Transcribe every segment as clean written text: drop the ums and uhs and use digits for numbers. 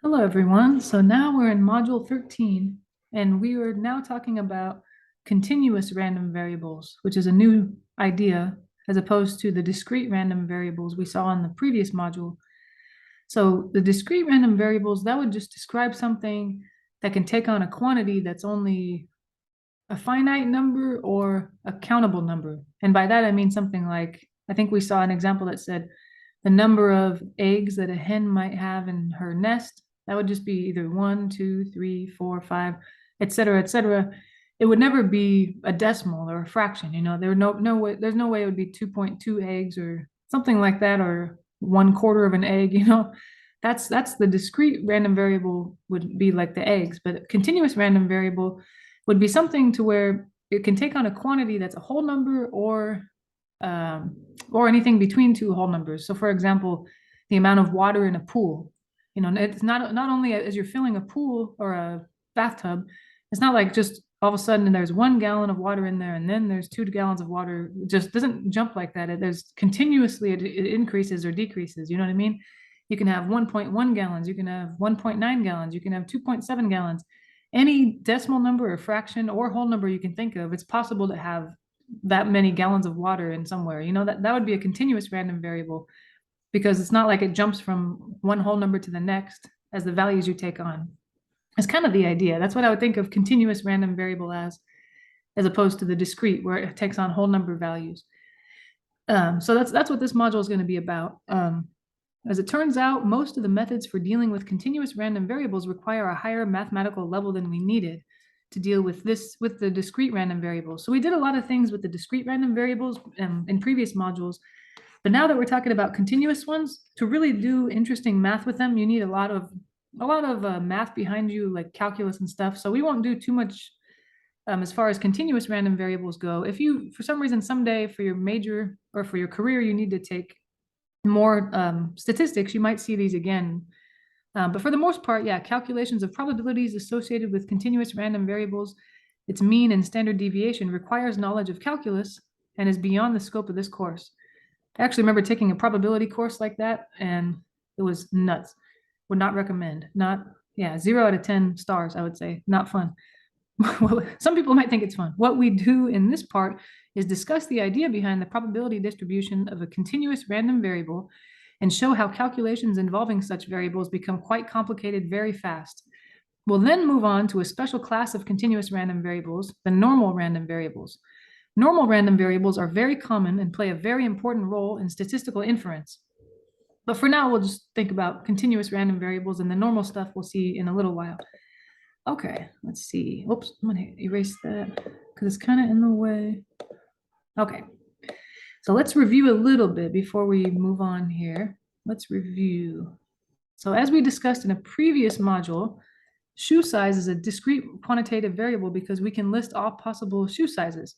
Hello, everyone. So now we're in module 13, and we are now talking about continuous random variables, which is a new idea as opposed to the discrete random variables we saw in the previous module. So the discrete random variables, that would just describe something that can take on a quantity that's only a finite number or a countable number. And by that, I mean something like, I think we saw an example that said the number of eggs that a hen might have in her nest. That would just be either 1, 2, 3, 4, 5, et cetera, et cetera. It would never be a decimal or a fraction. There's no way it would be 2.2 eggs or something like that, or 1/4 of an egg. That's the discrete random variable would be like the eggs, but a continuous random variable would be something to where it can take on a quantity that's a whole number or anything between two whole numbers. So for example, the amount of water in a pool, it's not only as you're filling a pool or a bathtub, it's not like just all of a sudden there's 1 gallon of water in there and then there's 2 gallons of water. It just doesn't jump like that. There's continuously it increases or decreases. You know what I mean? You can have 1.1 gallons, you can have 1.9 gallons, you can have 2.7 gallons. Any decimal number or fraction or whole number you can think of, it's possible to have that many gallons of water in somewhere. That would be a continuous random variable because it's not like it jumps from one whole number to the next as the values you take on. It's kind of the idea. That's what I would think of continuous random variable as opposed to the discrete where it takes on whole number values. So that's what this module is going to be about. As it turns out, most of the methods for dealing with continuous random variables require a higher mathematical level than we needed to deal with the discrete random variables. So we did a lot of things with the discrete random variables in previous modules, but now that we're talking about continuous ones, to really do interesting math with them, you need a lot of math behind you, like calculus and stuff. So we won't do too much as far as continuous random variables go. If you, for some reason, someday for your major or for your career, you need to take more statistics, you might see these again. But for the most part, yeah, calculations of probabilities associated with continuous random variables, its mean and standard deviation requires knowledge of calculus and is beyond the scope of this course. I actually remember taking a probability course like that, and it was nuts. Would not recommend. Not, yeah, 0 out of 10 stars, I would say. Not fun. Some people might think it's fun. What we do in this part is discuss the idea behind the probability distribution of a continuous random variable and show how calculations involving such variables become quite complicated very fast. We'll then move on to a special class of continuous random variables, the normal random variables. Normal random variables are very common and play a very important role in statistical inference. But for now, we'll just think about continuous random variables, and the normal stuff we'll see in a little while. Okay, let's see. Oops, I'm gonna erase that because it's kind of in the way. Okay, so let's review a little bit before we move on here. Let's review. So as we discussed in a previous module, shoe size is a discrete quantitative variable because we can list all possible shoe sizes.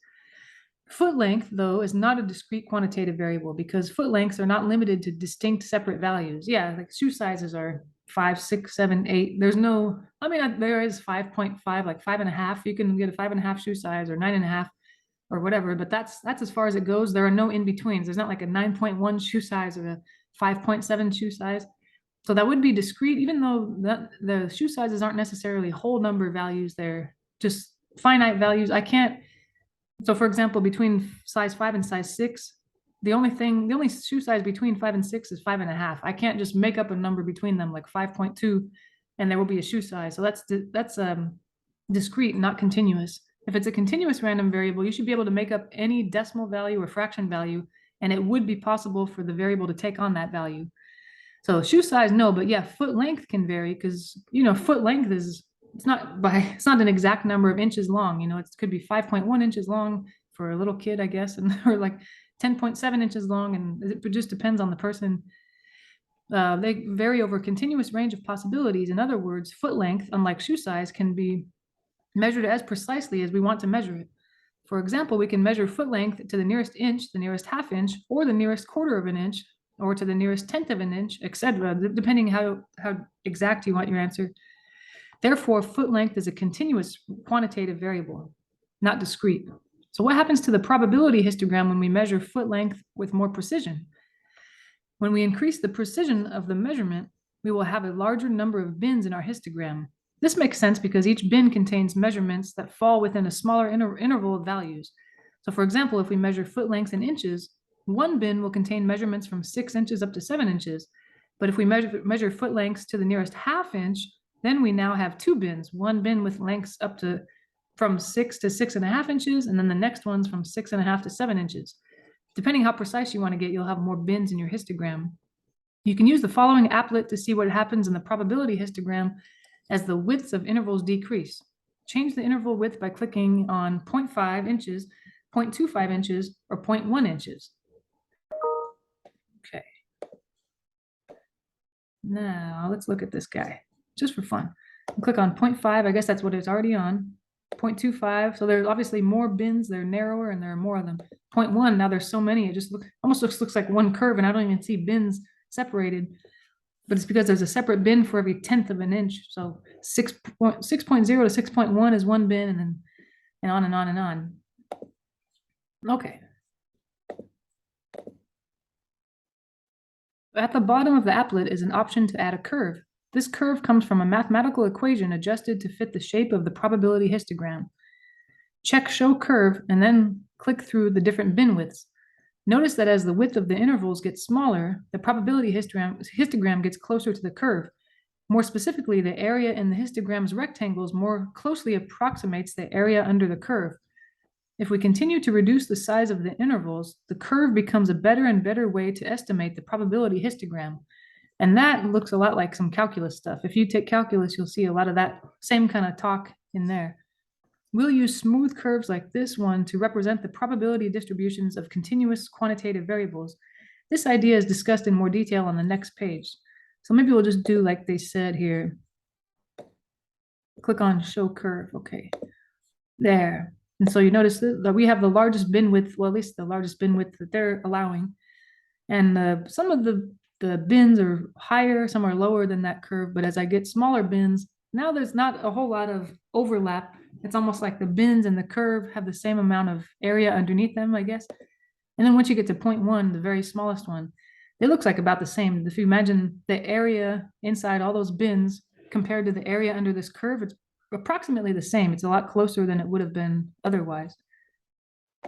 Foot length, though, is not a discrete quantitative variable because foot lengths are not limited to distinct separate values. Yeah, like shoe sizes are 5, 6, 7, 8. There's no, I mean, there is 5.5, like 5.5. You can get a 5.5 shoe size or 9.5 or whatever, but that's as far as it goes. There are no in-betweens. There's not like a 9.1 shoe size or a 5.7 shoe size. So that would be discrete, even though the shoe sizes aren't necessarily whole number values. They're just finite values. I can't, so for example, between size 5 and size 6, the only shoe size between 5 and 6 is 5.5. I can't just make up a number between them like 5.2 and there will be a shoe size. So that's discrete, not continuous. If it's a continuous random variable, you should be able to make up any decimal value or fraction value, and it would be possible for the variable to take on that value. So shoe size, no, but yeah, foot length can vary because, foot length is, it's not an exact number of inches long. It could be 5.1 inches long for a little kid, I guess, and or like 10.7 inches long, and it just depends on the person. They vary over a continuous range of possibilities. In other words, foot length, unlike shoe size, can be measured as precisely as we want to measure it. For example, we can measure foot length to the nearest inch, the nearest half inch, or the nearest quarter of an inch, or to the nearest tenth of an inch, etc., depending how exact you want your answer. Therefore, foot length is a continuous quantitative variable, not discrete. So what happens to the probability histogram when we measure foot length with more precision? When we increase the precision of the measurement, we will have a larger number of bins in our histogram. This makes sense because each bin contains measurements that fall within a smaller interval of values. So for example, if we measure foot lengths in inches, one bin will contain measurements from 6 inches up to 7 inches. But if we measure foot lengths to the nearest half inch, then we now have two bins, one bin with lengths up to from 6 to 6.5 inches, and then the next one's from 6.5 to 7 inches. Depending how precise you want to get, you'll have more bins in your histogram. You can use the following applet to see what happens in the probability histogram as the widths of intervals decrease. Change the interval width by clicking on 0.5 inches, 0.25 inches, or 0.1 inches. Okay. Now let's look at this guy, just for fun. Click on 0.5, I guess that's what it's already on. 0.25, so there's obviously more bins, they're narrower and there are more of them. 0.1, now there's so many, it just almost looks like one curve and I don't even see bins separated, but it's because there's a separate bin for every 1/10 of an inch. So 6.0 to 6.1 is one bin, and then and on and on and on. Okay. At the bottom of the applet is an option to add a curve. This curve comes from a mathematical equation adjusted to fit the shape of the probability histogram. Check Show Curve and then click through the different bin widths. Notice that as the width of the intervals gets smaller, the probability histogram gets closer to the curve. More specifically, the area in the histogram's rectangles more closely approximates the area under the curve. If we continue to reduce the size of the intervals, the curve becomes a better and better way to estimate the probability histogram. And that looks a lot like some calculus stuff. If you take calculus, you'll see a lot of that same kind of talk in there. We'll use smooth curves like this one to represent the probability distributions of continuous quantitative variables. This idea is discussed in more detail on the next page. So maybe we'll just do like they said here. Click on Show Curve. Okay, there. And so you notice that we have the largest bin width, well, at least the largest bin width that they're allowing. And some of the bins are higher, some are lower than that curve. But as I get smaller bins, now there's not a whole lot of overlap. It's almost like the bins and the curve have the same amount of area underneath them, I guess. And then once you get to 0.1, the very smallest one, it looks like about the same. If you imagine the area inside all those bins compared to the area under this curve, it's approximately the same. It's a lot closer than it would have been otherwise.